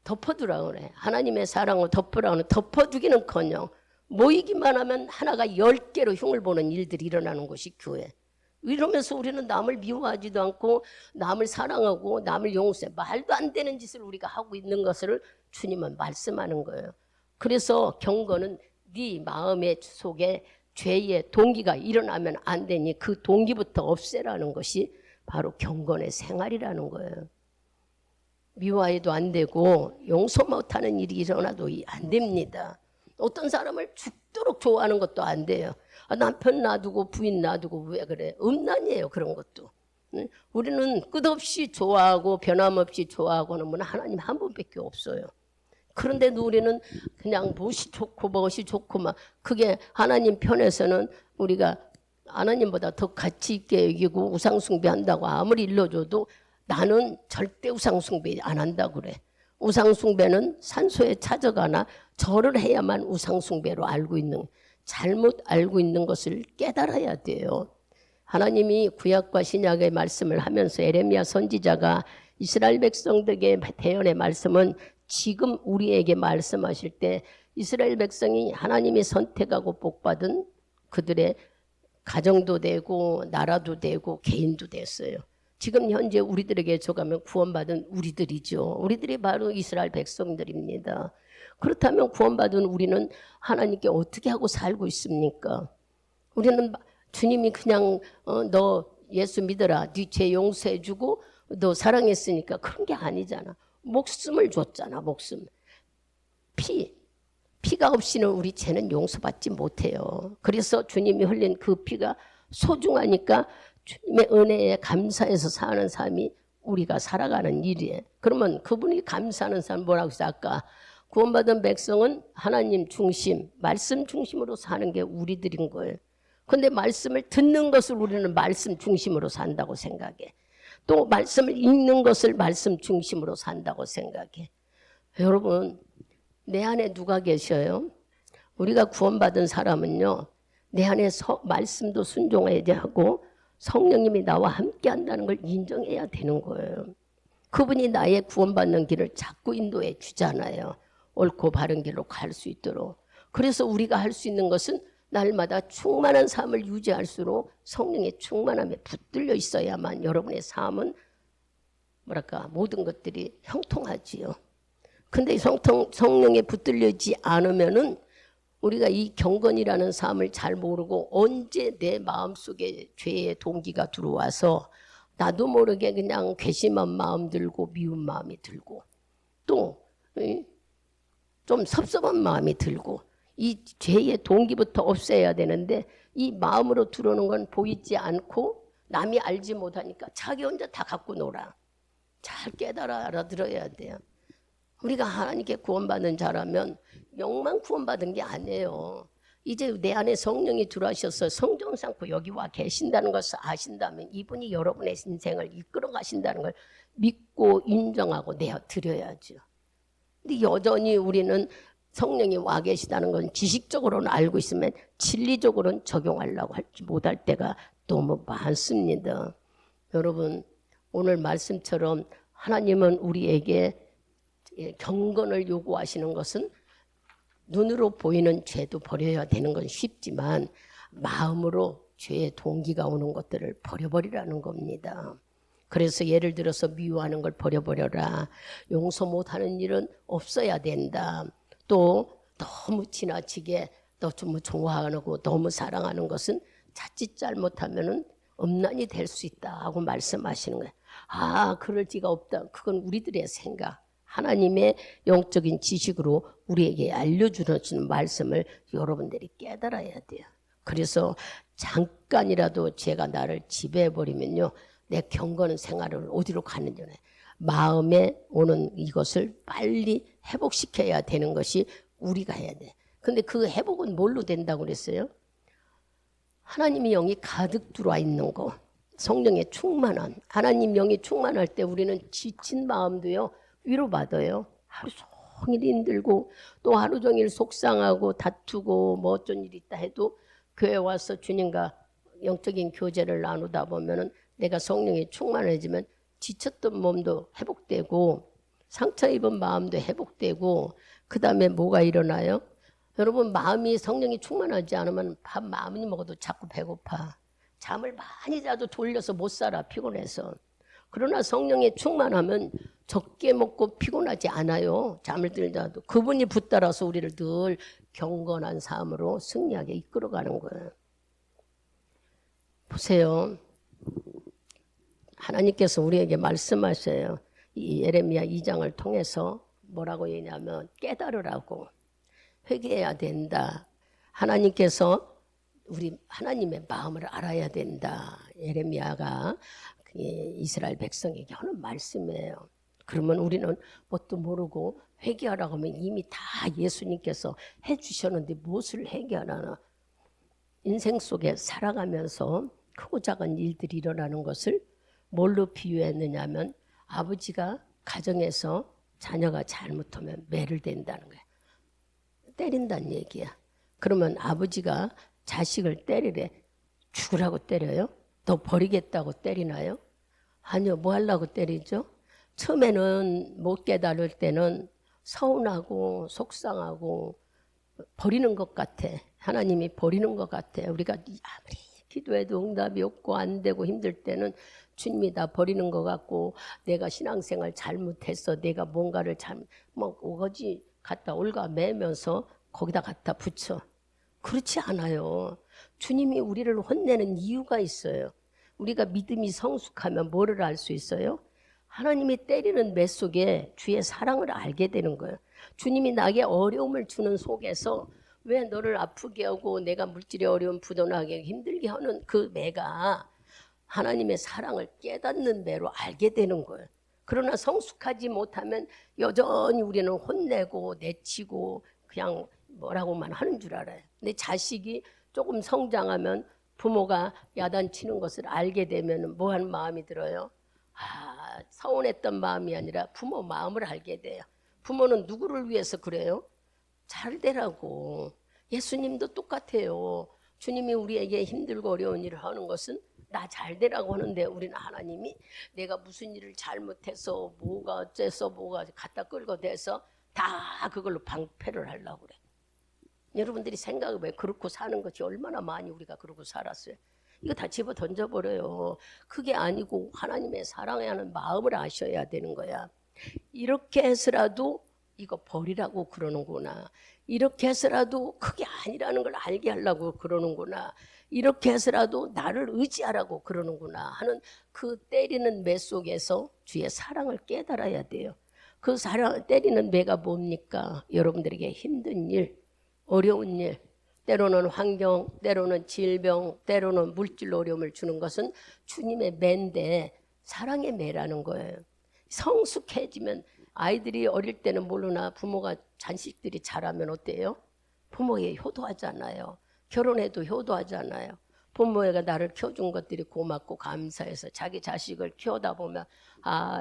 덮어두라고 그래. 하나님의 사랑을 덮으라고 하는, 덮어주기는커녕 모이기만 하면 하나가 10개로 흉을 보는 일들이 일어나는 곳이 교회. 이러면서 우리는 남을 미워하지도 않고 남을 사랑하고 남을 용서해, 말도 안 되는 짓을 우리가 하고 있는 것을 주님은 말씀하는 거예요. 그래서 경건은 네 마음의 속에 죄의 동기가 일어나면 안 되니 그 동기부터 없애라는 것이 바로 경건의 생활이라는 거예요. 미워해도 안 되고 용서 못하는 일이 일어나도 안 됩니다. 어떤 사람을 죽도록 좋아하는 것도 안 돼요. 남편 놔두고 부인 놔두고 왜 그래? 음란이에요, 그런 것도. 우리는 끝없이 좋아하고 변함없이 좋아하고는 분 하나님 한 분밖에 없어요. 그런데도 우리는 그냥 무엇이 좋고 무엇이 좋고 막, 그게 하나님 편에서는 우리가 하나님보다 더 가치 있게 여기고 우상숭배한다고 아무리 일러줘도 나는 절대 우상숭배 안 한다고 그래. 우상숭배는 산소에 찾아가나 절을 해야만 우상숭배로 알고 있는, 잘못 알고 있는 것을 깨달아야 돼요. 하나님이 구약과 신약의 말씀을 하면서 예레미야 선지자가 이스라엘 백성들에게 대언의 말씀은 지금 우리에게 말씀하실 때 이스라엘 백성이 하나님이 선택하고 복받은 그들의 가정도 되고 나라도 되고 개인도 됐어요. 지금 현재 우리들에게 줘가면 구원받은 우리들이죠. 우리들이 바로 이스라엘 백성들입니다. 그렇다면 구원받은 우리는 하나님께 어떻게 하고 살고 있습니까? 우리는 주님이 그냥 너 예수 믿어라, 네 죄 용서해주고 너 사랑했으니까 그런 게 아니잖아. 목숨을 줬잖아. 목숨. 피가 없이는 우리 죄는 용서받지 못해요. 그래서 주님이 흘린 그 피가 소중하니까 주님의 은혜에 감사해서 사는 삶이 우리가 살아가는 일이에요. 그러면 그분이 감사하는 사람 뭐라고 했어요? 아까 구원받은 백성은 하나님 중심, 말씀 중심으로 사는 게 우리들인 거예요. 그런데 말씀을 듣는 것을 우리는 말씀 중심으로 산다고 생각해. 또 말씀을 읽는 것을 말씀 중심으로 산다고 생각해. 여러분, 내 안에 누가 계셔요? 우리가 구원받은 사람은요, 내 안에 말씀도 순종해야 하고 성령님이 나와 함께 한다는 걸 인정해야 되는 거예요. 그분이 나의 구원받는 길을 자꾸 인도해 주잖아요. 옳고 바른 길로 갈 수 있도록. 그래서 우리가 할 수 있는 것은 날마다 충만한 삶을 유지할수록 성령의 충만함에 붙들려 있어야만 여러분의 삶은 모든 것들이 형통하지요. 근데 성령에 붙들리지 않으면은 우리가 이 경건이라는 삶을 잘 모르고 언제 내 마음속에 죄의 동기가 들어와서 나도 모르게 그냥 괘씸한 마음 들고 미운 마음이 들고 또 좀 섭섭한 마음이 들고 이 죄의 동기부터 없애야 되는데 이 마음으로 들어오는 건 보이지 않고 남이 알지 못하니까 자기 혼자 다 갖고 놀아. 잘 깨달아 알아들어야 돼요. 우리가 하나님께 구원받는 자라면 영만 구원받은 게 아니에요. 이제 내 안에 성령이 들어와셔서 성령 삼고 여기 와 계신다는 것을 아신다면 이분이 여러분의 인생을 이끌어 가신다는 걸 믿고 인정하고 내어드려야죠. 근데 여전히 우리는 성령이 와 계시다는 건 지식적으로는 알고 있으면 진리적으로는 적용하려고 할지 못할 때가 너무 많습니다. 여러분, 오늘 말씀처럼 하나님은 우리에게 경건을 요구하시는 것은 눈으로 보이는 죄도 버려야 되는 건 쉽지만 마음으로 죄의 동기가 오는 것들을 버려버리라는 겁니다. 그래서 예를 들어서 미워하는 걸 버려버려라. 용서 못하는 일은 없어야 된다. 또 너무 지나치게 너무 좋아하고 너무 사랑하는 것은 자칫 잘못하면은 엄난이 될 수 있다 하고 말씀하시는 거예요. 그럴 리가 없다. 그건 우리들의 생각. 하나님의 영적인 지식으로 우리에게 알려주는 말씀을 여러분들이 깨달아야 돼요. 그래서 잠깐이라도 죄가 나를 지배해버리면요. 내 경건 생활을 어디로 가는지 마음에 오는 이것을 빨리 회복시켜야 되는 것이 우리가 해야 돼. 근데 그 회복은 뭘로 된다고 그랬어요? 하나님의 영이 가득 들어와 있는 거. 성령의 충만한. 하나님 영이 충만할 때 우리는 지친 마음도요. 위로받아요. 하루 종일 힘들고 또 하루 종일 속상하고 다투고 뭐 어쩐 일이 있다 해도 교회 와서 주님과 영적인 교제를 나누다 보면은 내가 성령이 충만해지면 지쳤던 몸도 회복되고 상처 입은 마음도 회복되고 그 다음에 뭐가 일어나요? 여러분 마음이 성령이 충만하지 않으면 밥 마음이 먹어도 자꾸 배고파. 잠을 많이 자도 졸려서 못 살아 피곤해서. 그러나 성령이 충만하면 적게 먹고 피곤하지 않아요. 잠을 들자도. 그분이 붙들어서 우리를 늘 경건한 삶으로 승리하게 이끌어가는 거예요. 보세요. 하나님께서 우리에게 말씀하셔요. 이 예레미야 2장을 통해서 뭐라고 얘기하면 깨달으라고 회개해야 된다. 하나님께서 우리 하나님의 마음을 알아야 된다. 예레미야가 이스라엘 백성에게 하는 말씀이에요. 그러면 우리는 뭣도 모르고 회개하라고 하면 이미 다 예수님께서 해주셨는데 무엇을 회개하나. 인생 속에 살아가면서 크고 작은 일들이 일어나는 것을 뭘로 비유했느냐 하면 아버지가 가정에서 자녀가 잘못하면 매를 댄다는 거야. 때린다는 얘기야. 그러면 아버지가 자식을 때리래. 죽으라고 때려요? 너 버리겠다고 때리나요? 아니요. 뭐 하려고 때리죠? 처음에는 못 깨달을 때는 서운하고 속상하고 버리는 것 같아. 하나님이 버리는 것 같아. 우리가 아무리 기도해도 응답이 없고 안 되고 힘들 때는 주님이 다 버리는 것 같고 내가 신앙생활 잘못했어. 내가 뭔가를 막 오거지 갖다 올가매면서 거기다 갖다 붙여. 그렇지 않아요. 주님이 우리를 혼내는 이유가 있어요. 우리가 믿음이 성숙하면 뭐를 알 수 있어요? 하나님이 때리는 매 속에 주의 사랑을 알게 되는 거예요. 주님이 나에게 어려움을 주는 속에서 왜 너를 아프게 하고 내가 물질의 어려움 부도나게 힘들게 하는 그 매가 하나님의 사랑을 깨닫는 매로 알게 되는 거예요. 그러나 성숙하지 못하면 여전히 우리는 혼내고 내치고 그냥 뭐라고만 하는 줄 알아요. 근데 자식이 조금 성장하면 부모가 야단치는 것을 알게 되면 뭐 하는 마음이 들어요? 서운했던 마음이 아니라 부모 마음을 알게 돼요. 부모는 누구를 위해서 그래요? 잘 되라고. 예수님도 똑같아요. 주님이 우리에게 힘들고 어려운 일을 하는 것은 나 잘 되라고 하는데 우리는 하나님이 내가 무슨 일을 잘못해서 뭐가 어째서 뭐가 갖다 끌고 대서 다 그걸로 방패를 하려고 그래. 여러분들이 생각을 왜 그렇고 사는 것이 얼마나 많이 우리가 그러고 살았어요. 이거 다 집어 던져버려요. 그게 아니고 하나님의 사랑하는 마음을 아셔야 되는 거야. 이렇게 해서라도 이거 버리라고 그러는구나. 이렇게 해서라도 그게 아니라는 걸 알게 하려고 그러는구나. 이렇게 해서라도 나를 의지하라고 그러는구나 하는 그 때리는 매 속에서 주의 사랑을 깨달아야 돼요. 그 사랑 때리는 매가 뭡니까? 여러분들에게 힘든 일, 어려운 일, 때로는 환경, 때로는 질병, 때로는 물질 어려움을 주는 것은 주님의 매인데 사랑의 매라는 거예요. 성숙해지면 아이들이 어릴 때는 모르나 부모가 자식들이 자라면 어때요? 부모에 효도하잖아요. 결혼해도 효도하잖아요. 부모가 나를 키워준 것들이 고맙고 감사해서 자기 자식을 키우다 보면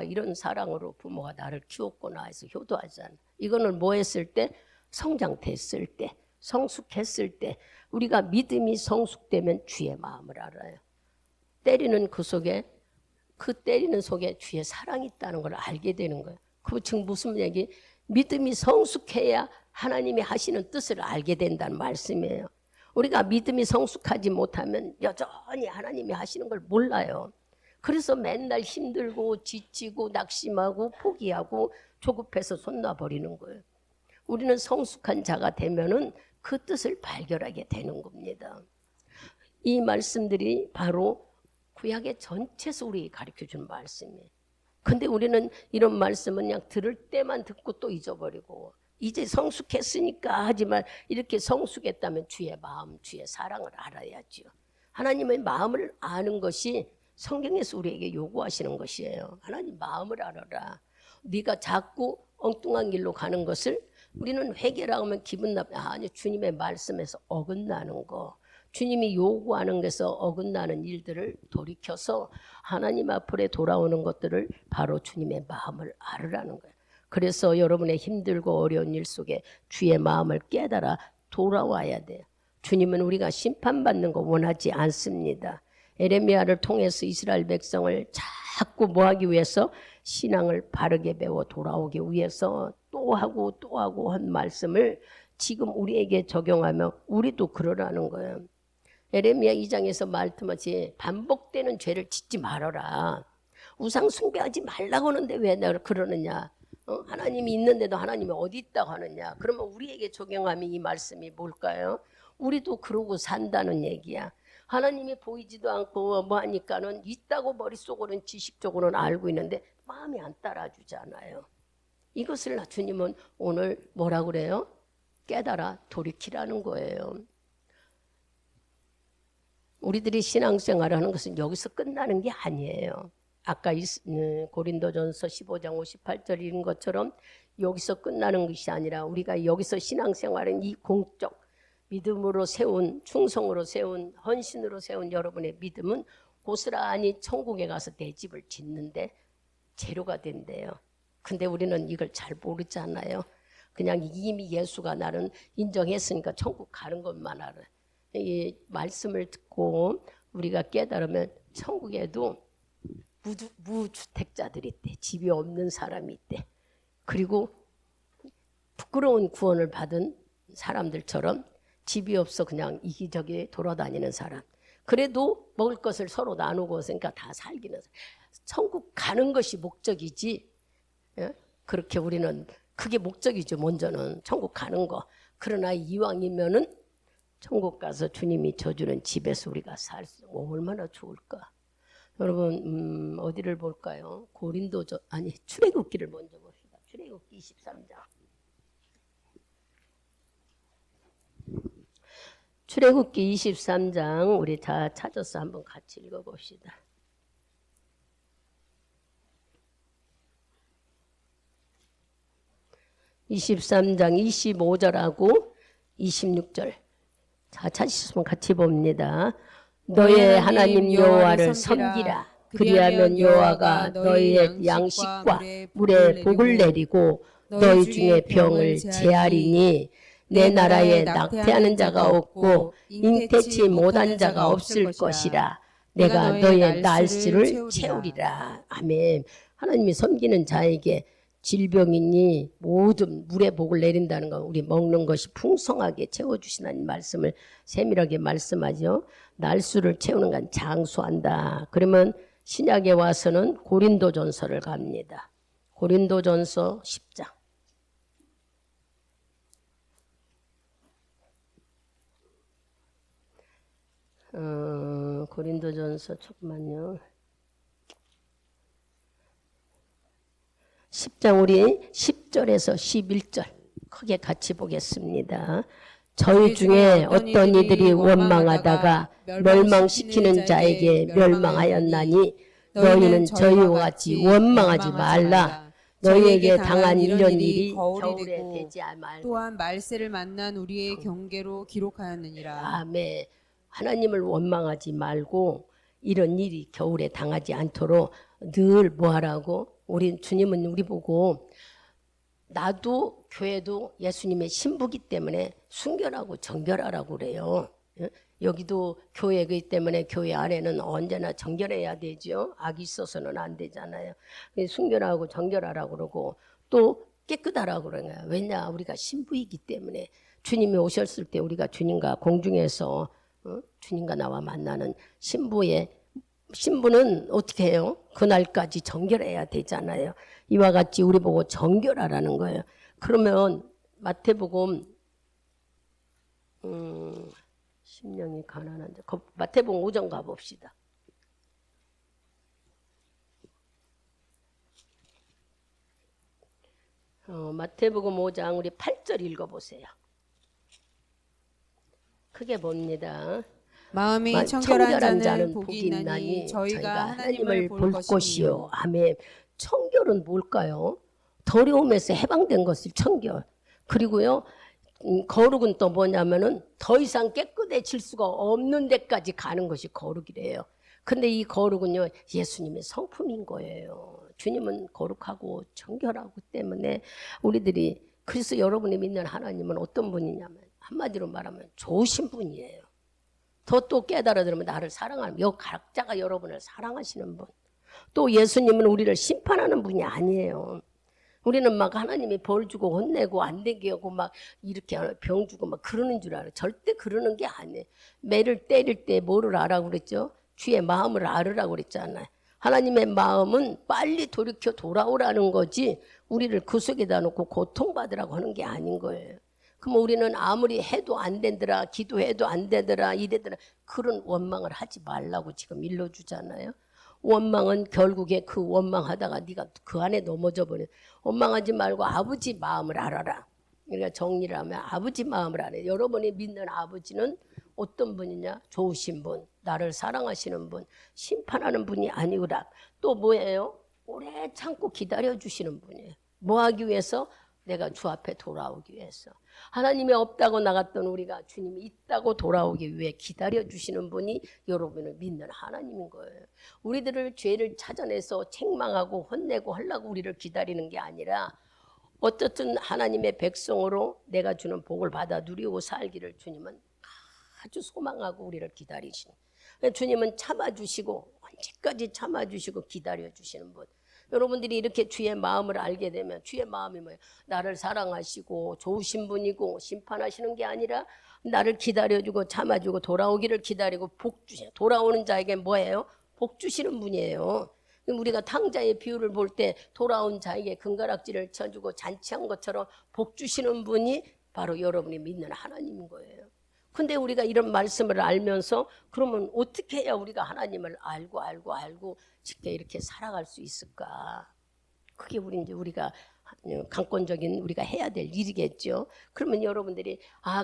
이런 사랑으로 부모가 나를 키웠구나 해서 효도하잖아요. 이거는 뭐 했을 때? 성장됐을 때, 성숙했을 때 우리가 믿음이 성숙되면 주의 마음을 알아요. 때리는 그 때리는 속에 주의 사랑이 있다는 걸 알게 되는 거예요. 그 즉 무슨 얘기? 믿음이 성숙해야 하나님이 하시는 뜻을 알게 된다는 말씀이에요. 우리가 믿음이 성숙하지 못하면 여전히 하나님이 하시는 걸 몰라요. 그래서 맨날 힘들고 지치고 낙심하고 포기하고 조급해서 손 놔버리는 거예요. 우리는 성숙한 자가 되면은 그 뜻을 발견하게 되는 겁니다. 이 말씀들이 바로 구약의 전체에서 우리에게 가르쳐주는 말씀이에요. 근데 우리는 이런 말씀은 그냥 들을 때만 듣고 또 잊어버리고 이제 성숙했으니까 하지만 이렇게 성숙했다면 주의 마음, 주의 사랑을 알아야죠. 하나님의 마음을 아는 것이 성경에서 우리에게 요구하시는 것이에요. 하나님 마음을 알아라. 네가 자꾸 엉뚱한 길로 가는 것을 우리는 회개라고 하면 기분 아니 주님의 말씀에서 어긋나는 거. 주님이 요구하는 것에서 어긋나는 일들을 돌이켜서 하나님 앞으로 돌아오는 것들을 바로 주님의 마음을 알으라는 거예요. 그래서 여러분의 힘들고 어려운 일 속에 주의 마음을 깨달아 돌아와야 돼요. 주님은 우리가 심판받는 거 원하지 않습니다. 에레미야를 통해서 이스라엘 백성을 자꾸 뭐하기 위해서 신앙을 바르게 배워 돌아오기 위해서 또 하고 한 말씀을 지금 우리에게 적용하며 우리도 그러라는 거예요. 에레미야 2장에서 말씀하지 반복되는 죄를 짓지 말아라. 우상 숭배하지 말라고 하는데 왜 내가 그러느냐. 하나님이 있는데도 하나님이 어디 있다고 하느냐. 그러면 우리에게 적용하면 이 말씀이 뭘까요? 우리도 그러고 산다는 얘기야. 하나님이 보이지도 않고 뭐 하니까는 있다고 머릿속으로는 지식적으로는 알고 있는데 마음이 안 따라주잖아요. 이것을 주님은 오늘 뭐라고 그래요? 깨달아 돌이키라는 거예요. 우리들이 신앙생활을 하는 것은 여기서 끝나는 게 아니에요. 아까 고린도전서 15장 58절 읽은 것처럼 여기서 끝나는 것이 아니라 우리가 여기서 신앙생활은 이 공적 믿음으로 세운 충성으로 세운 헌신으로 세운 여러분의 믿음은 고스란히 천국에 가서 내 집을 짓는데 재료가 된대요. 근데 우리는 이걸 잘 모르잖아요. 그냥 이미 예수가 나는 인정했으니까 천국 가는 것만 알아. 이 말씀을 듣고 우리가 깨달으면 천국에도 무주택자들이 있대. 집이 없는 사람이 있대. 그리고 부끄러운 구원을 받은 사람들처럼 집이 없어 그냥 이기저기 돌아다니는 사람. 그래도 먹을 것을 서로 나누고 그러니까 다 살기는. 천국 가는 것이 목적이지. 예? 그렇게 우리는 그게 목적이죠. 먼저는 천국 가는 거. 그러나 이왕이면은 천국 가서 주님이 져주는 집에서 우리가 살 수 얼마나 좋을까. 여러분 어디를 볼까요? 출애굽기를 먼저 봅시다. 출애굽기 23장. 출애굽기 23장 우리 다 찾아서 한번 같이 읽어봅시다. (23장) 25절하고 26절 자 찾으시면 같이 봅니다. 너의 하나님 여호와를 섬기라. 그리하면 여호와가 너희의 양식과 물에 복을 내리고 너희 중에 병을 제하리니 내 나라에 낙태하는 자가 없고 잉태치 못한 자가 없을 것이라. 내가 너희의 날씨를 채우리라. 아멘. 하나님이 섬기는 자에게 질병이니 모든 물에 복을 내린다는 건 우리 먹는 것이 풍성하게 채워주시는 말씀을 세밀하게 말씀하죠. 날수를 채우는 건 장수한다. 그러면 신약에 와서는 고린도전서를 갑니다. 고린도전서 10장. 고린도전서 조금만요. 10장 우리 10절에서 11절 크게 같이 보겠습니다. 저희 중에 어떤 이들이 원망하다가 멸망시키는 자에게 멸망하였나니 너희는 저희와 같이 원망하지 말라. 너희에게 당한 이런 일이 겨울에 되지 말고 또한 말세를 만난 우리의 경계로 기록하였느니라. 아멘. 하나님을 원망하지 말고 이런 일이 겨울에 당하지 않도록 늘 뭐하라고? 우리 주님은 우리 보고 나도 교회도 예수님의 신부기 때문에 순결하고 정결하라고 그래요. 여기도 교회이기 때문에 교회 안에는 언제나 정결해야 되죠. 악이 있어서는 안 되잖아요. 순결하고 정결하라고 그러고 또 깨끗하라고 그러는 거예요. 왜냐? 우리가 신부이기 때문에 주님이 오셨을 때 우리가 주님과 공중에서 주님과 나와 만나는 신부는 어떻게 해요? 그날까지 정결해야 되잖아요. 이와 같이 우리 보고 정결하라는 거예요. 그러면 마태복음 심령이 가난한데 마태복음 5장 가봅시다. 마태복음 5장 우리 8절 읽어보세요. 크게 봅니다. 마음이 청결한 자는 복이 있나니 저희가 하나님을 볼 것이요. 아멘. 청결은 뭘까요? 더러움에서 해방된 것을 청결. 그리고요 거룩은 또 뭐냐면은 더 이상 깨끗해질 수가 없는 데까지 가는 것이 거룩이래요. 근데 이 거룩은요 예수님의 성품인 거예요. 주님은 거룩하고 청결하고 때문에 우리들이 그래서 여러분이 믿는 하나님은 어떤 분이냐면 한마디로 말하면 좋으신 분이에요. 더 또 깨달아 들으면 나를 사랑하는 각자가 여러분을 사랑하시는 분. 또 예수님은 우리를 심판하는 분이 아니에요. 우리는 막 하나님이 벌 주고 혼내고 안 되게 하고 막 이렇게 병 주고 막 그러는 줄 알아요. 절대 그러는 게 아니에요. 매를 때릴 때 뭐를 알라고 그랬죠? 주의 마음을 알으라고 그랬잖아요. 하나님의 마음은 빨리 돌이켜 돌아오라는 거지 우리를 그 속에다 놓고 고통받으라고 하는 게 아닌 거예요. 그럼 우리는 아무리 해도 안 되더라, 기도해도 안 되더라, 이래더라 그런 원망을 하지 말라고 지금 일러주잖아요. 원망은 결국에 그 원망하다가 네가 그 안에 넘어져 버려. 원망하지 말고 아버지 마음을 알아라. 그러니까 정리를 하면 아버지 마음을 알아요. 여러분이 믿는 아버지는 어떤 분이냐? 좋으신 분, 나를 사랑하시는 분, 심판하는 분이 아니구나. 또 뭐예요? 오래 참고 기다려주시는 분이에요. 뭐 하기 위해서? 내가 주 앞에 돌아오기 위해서. 하나님이 없다고 나갔던 우리가 주님이 있다고 돌아오기 위해 기다려주시는 분이 여러분을 믿는 하나님인 거예요. 우리들을 죄를 찾아내서 책망하고 혼내고 하려고 우리를 기다리는 게 아니라 어떻든 하나님의 백성으로 내가 주는 복을 받아 누리고 살기를 주님은 아주 소망하고 우리를 기다리시는. 주님은 참아주시고 언제까지 참아주시고 기다려주시는 분. 여러분들이 이렇게 주의 마음을 알게 되면 주의 마음이 뭐예요? 나를 사랑하시고 좋으신 분이고 심판하시는 게 아니라 나를 기다려주고 참아주고 돌아오기를 기다리고 복 주시는, 돌아오는 자에게 뭐예요? 복 주시는 분이에요. 우리가 탕자의 비유를 볼 때 돌아온 자에게 금가락지를 쳐주고 잔치한 것처럼 복 주시는 분이 바로 여러분이 믿는 하나님인 거예요. 근데 우리가 이런 말씀을 알면서 그러면 어떻게 해야 우리가 하나님을 알고 쉽게 이렇게 살아갈 수 있을까? 그게 우리가 강권적인 우리가 해야 될 일이겠죠. 그러면 여러분들이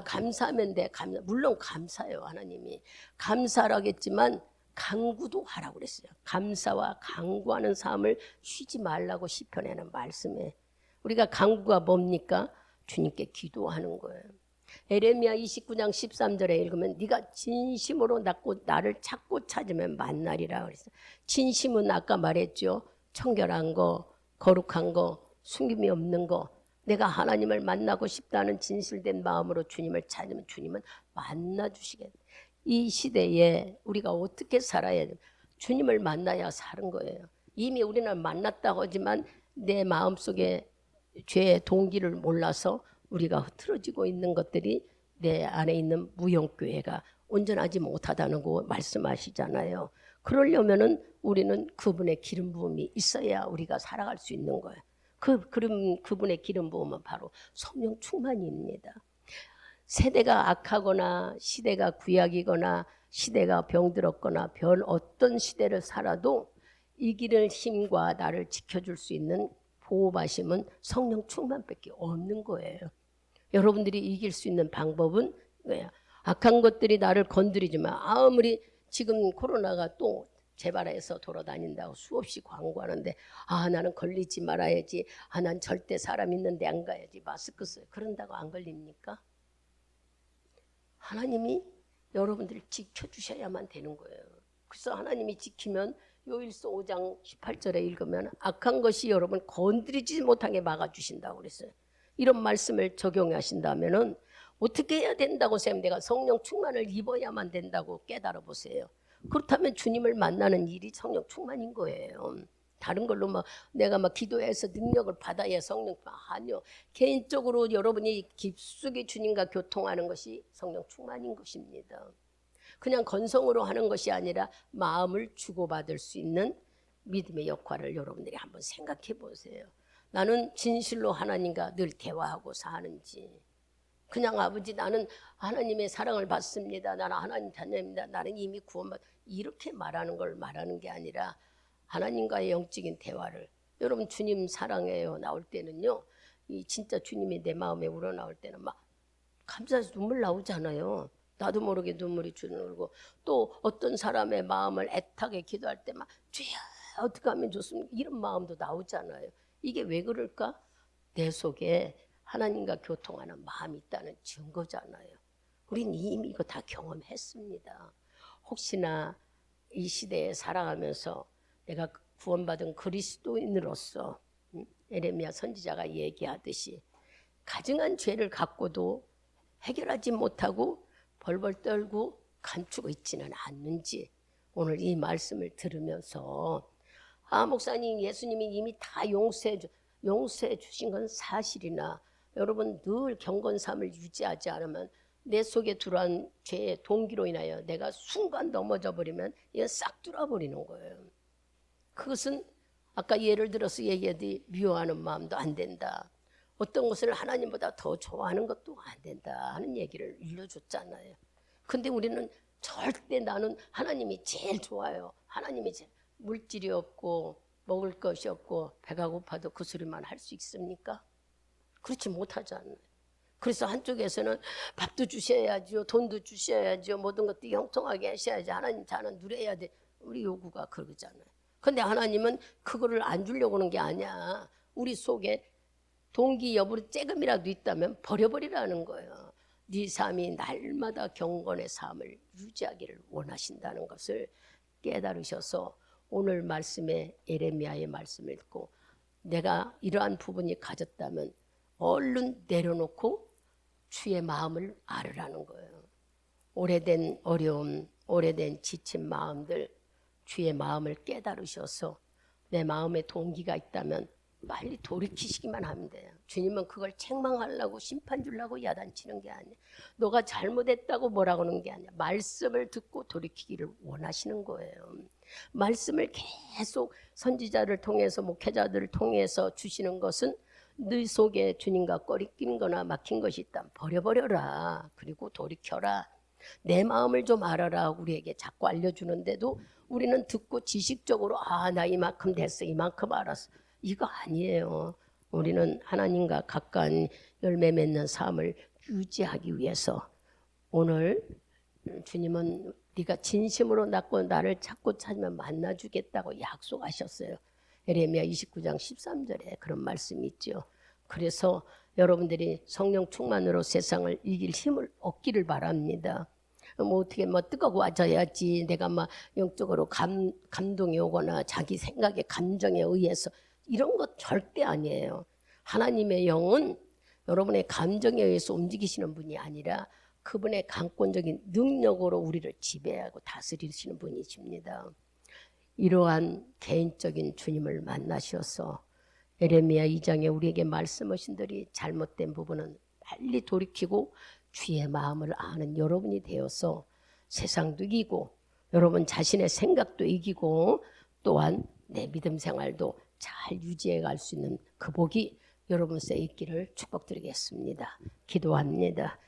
감사하면 돼. 물론 감사해요. 하나님이 감사라겠지만 간구도 하라고 그랬어요. 감사와 간구하는 삶을 쉬지 말라고 시편에는 말씀해. 우리가 간구가 뭡니까? 주님께 기도하는 거예요. 에레미야 29장 13절에 읽으면 네가 진심으로 나를 찾고 찾으면 만나리라 그랬어요. 진심은 아까 말했죠. 청결한 거, 거룩한 거, 숨김이 없는 거. 내가 하나님을 만나고 싶다는 진실된 마음으로 주님을 찾으면 주님은 만나 주시겠다. 이 시대에 우리가 어떻게 살아야 돼? 주님을 만나야 사는 거예요. 이미 우리는 만났다고 하지만 내 마음속에 죄의 동기를 몰라서 우리가 흐트러지고 있는 것들이 내 안에 있는 무용교회가 온전하지 못하다는 거 말씀하시잖아요. 그러려면은 우리는 그분의 기름 부음이 있어야 우리가 살아갈 수 있는 거예요. 그분의 기름 부음은 바로 성령 충만입니다. 세대가 악하거나 시대가 구약이거나 시대가 병들었거나 별 어떤 시대를 살아도 이길 힘과 나를 지켜줄 수 있는 보호하심은 성령 충만밖에 없는 거예요. 여러분들이 이길 수 있는 방법은 뭐야? 악한 것들이 나를 건드리지만 아무리 지금 코로나가 또 재발해서 돌아다닌다고 수없이 광고하는데 나는 걸리지 말아야지. 난 절대 사람 있는데 안 가야지. 마스크 써요. 그런다고 안 걸립니까? 하나님이 여러분들을 지켜주셔야만 되는 거예요. 그래서 하나님이 지키면 요일서 5장 18절에 읽으면 악한 것이 여러분 건드리지 못하게 막아주신다고 그랬어요. 이런 말씀을 적용하신다면은 어떻게 해야 된다고 생각하면 내가 성령 충만을 입어야만 된다고 깨달아 보세요. 그렇다면 주님을 만나는 일이 성령 충만인 거예요. 다른 걸로 내가 기도해서 능력을 받아야 성령 충만. 아니요. 개인적으로 여러분이 깊숙이 주님과 교통하는 것이 성령 충만인 것입니다. 그냥 건성으로 하는 것이 아니라 마음을 주고받을 수 있는 믿음의 역할을 여러분들이 한번 생각해 보세요. 나는 진실로 하나님과 늘 대화하고 사는지, 그냥 아버지 나는 하나님의 사랑을 받습니다. 나는 하나님 자녀입니다. 나는 이미 구원받 이렇게 말하는 걸 말하는 게 아니라 하나님과의 영적인 대화를. 여러분 주님 사랑해요 나올 때는요, 이 진짜 주님이 내 마음에 우러나올 때는 감사해서 눈물 나오잖아요. 나도 모르게 눈물이 주르고, 또 어떤 사람의 마음을 애타게 기도할 때 주여 어떻게 하면 좋습니까? 이런 마음도 나오잖아요. 이게 왜 그럴까? 내 속에 하나님과 교통하는 마음이 있다는 증거잖아요. 우린 이미 이거 다 경험했습니다. 혹시나 이 시대에 살아가면서 내가 구원받은 그리스도인으로서 에레미야 선지자가 얘기하듯이 가증한 죄를 갖고도 해결하지 못하고 벌벌 떨고 감추고 있지는 않는지 오늘 이 말씀을 들으면서 목사님 예수님이 이미 다 용서해 주신 건 사실이나 여러분 늘 경건함을 유지하지 않으면 내 속에 들어온 죄의 동기로 인하여 내가 순간 넘어져 버리면 이건 싹 뚫어버리는 거예요. 그것은 아까 예를 들어서 얘기했듯이 미워하는 마음도 안 된다. 어떤 것을 하나님보다 더 좋아하는 것도 안 된다 하는 얘기를 일러줬잖아요. 근데 우리는 절대 나는 하나님이 제일 좋아요. 하나님이 제일 물질이 없고 먹을 것이 없고 배가 고파도 그 소리만 할 수 있습니까? 그렇지 못하잖아요. 그래서 한쪽에서는 밥도 주셔야죠. 돈도 주셔야죠. 모든 것도 형통하게 하셔야지. 하나님 자는 누려야 돼. 우리 요구가 그러잖아요. 근데 하나님은 그거를 안 주려고 하는 게 아니야. 우리 속에 동기 여부로 조금이라도 있다면 버려버리라는 거예요. 네 삶이 날마다 경건의 삶을 유지하기를 원하신다는 것을 깨달으셔서 오늘 말씀에 에레미야의 말씀을 읽고 내가 이러한 부분이 가졌다면 얼른 내려놓고 주의 마음을 알으라는 거예요. 오래된 어려움, 오래된 지친 마음들 주의 마음을 깨달으셔서 내 마음에 동기가 있다면 빨리 돌이키시기만 하면 돼요. 주님은 그걸 책망하려고 심판 주려고 야단치는 게 아니에요. 너가 잘못했다고 뭐라고 하는 게 아니야. 말씀을 듣고 돌이키기를 원하시는 거예요. 말씀을 계속 선지자를 통해서 목회자들을 통해서 주시는 것은 네 속에 주님과 꺼리낀 거나 막힌 것이 있다면 버려버려라. 그리고 돌이켜라. 내 마음을 좀 알아라. 우리에게 자꾸 알려주는데도 우리는 듣고 지식적으로 나 이만큼 됐어. 이만큼 알았어. 이거 아니에요. 우리는 하나님과 가까운 열매 맺는 삶을 유지하기 위해서 오늘 주님은 네가 진심으로 나를 찾고 찾으면 만나주겠다고 약속하셨어요. 예레미야 29장 13절에 그런 말씀이 있죠. 그래서 여러분들이 성령 충만으로 세상을 이길 힘을 얻기를 바랍니다. 어떻게 뜨거워져야지 내가 영적으로 감동이 오거나 자기 생각의 감정에 의해서 이런 것 절대 아니에요. 하나님의 영은 여러분의 감정에 의해서 움직이시는 분이 아니라 그분의 강권적인 능력으로 우리를 지배하고 다스리시는 분이십니다. 이러한 개인적인 주님을 만나셔서 예레미야 2장에 우리에게 말씀하신들이 잘못된 부분은 빨리 돌이키고 주의 마음을 아는 여러분이 되어서 세상도 이기고 여러분 자신의 생각도 이기고 또한 내 믿음 생활도 잘 유지해 갈 수 있는 그 복이 여러분 께 있기를 축복드리겠습니다. 기도합니다.